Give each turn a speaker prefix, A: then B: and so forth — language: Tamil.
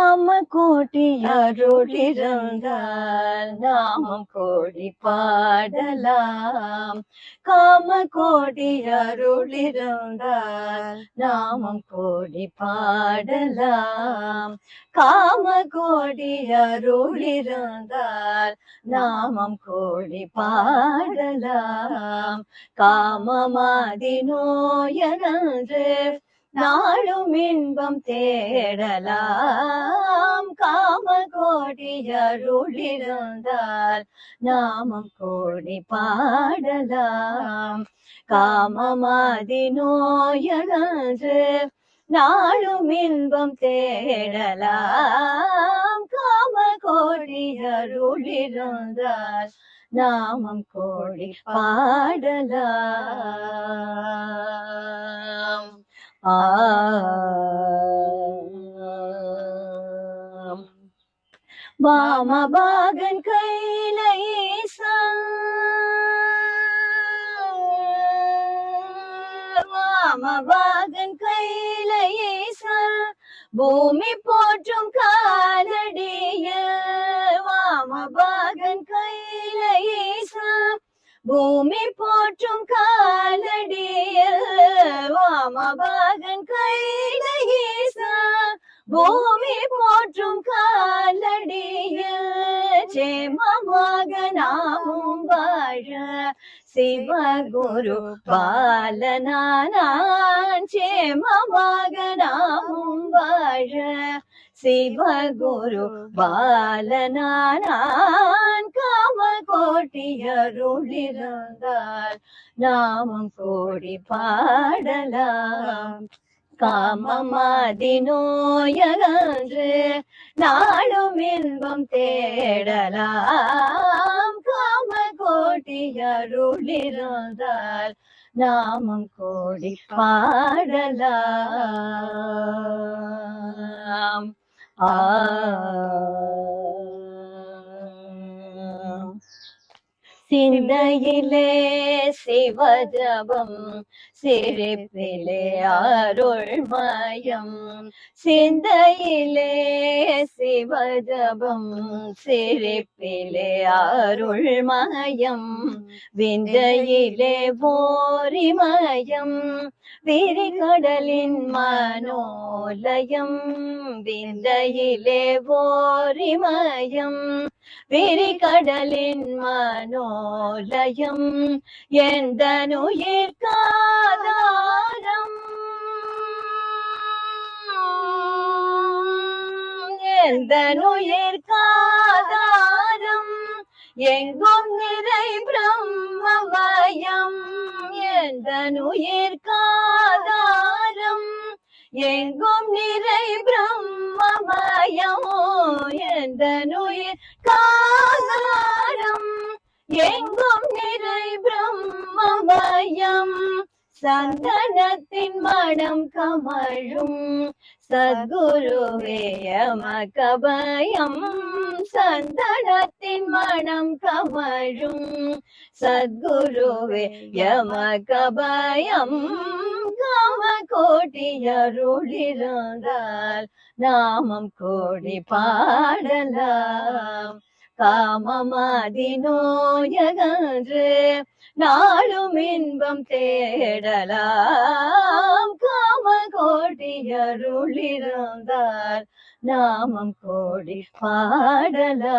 A: காம கோட்டி அருளிருந்தால் நாமம் கோடி பாடலாம். காம கோடி அருளிருந்தால் நாமம் கோடி பாடலாம். காம கோடி அருளிருந்தால் நாமம் கோடி பாடலாம். காமமாதி நோயகன்று நாளும் இன்பம் தேடலாம். காம கோடி அருளிருந்தால் நாமம் கோடி பாடலாம். காமமாதி நோயகன்று நாளும் இன்பம் தேடலாம். காம கோடி அருளிருந்தால் நாமம் கோடி பாடலாம். வாமபாகன் கையிலேசன் வாமபாகன் கையிலேசன் பூமி போற்றும் காலடியில். வாமபாகன் கையிலேசன் பூமி போற்றும் காலடியில். வாமபாகன் கையிலேசன் பூமி போற்றும் காலடியில். சேமமாக நாமும் வாழ சிவகுரு பாலனானான். சேமமாக நாமும் வாழ சிவகுரு பாலனானான். காம கோட்டி அருளிருந்தால் நாமம் கோடி பாடலாம். காமமாதி நோயகன்று நாளும் இன்பம் தேடலாம். காம கோட்டி அருளிருந்தால் நாமம் கோடி பாடலாம். சிந்தையிலே சிவஜபம் சிரிப்பிலே அருள்மயம். சிந்தையிலே சிவஜபம் சிரிப்பிலே அருள்மயம். விந்தையிலே போரிமயம் விரிகடலின் மனோலயம். விந்தையிலே போரிமயம் விரிகடலின் மனோலயம். எந்தனுயிர்காதாரம் எந்தனுயிர்காதாரம் எங்கும் நிறை பிரம்மமயம். எந்தனுயிர்காதாரம் எங்கும் நிறை பிரம்மமயம். எந்தனுயிர் காதாரம் எங்கும் நிறை பிரம்மமயம். சந்தனத்தின் மனம் கமழும் சத்குருவே யமகபயம். சந்தனத்தின் மனம் கமழும் சத்குருவே யமகபயம். காம கோட்டி அருளிருந்தால் நாமம் கோடி பாடலாம். காமமாதி நோயகன்று நாளும் இன்பம் தேடலாம். காம கோட்டி அருளிருந்தால் நாமம் கோடி பாடலாம்.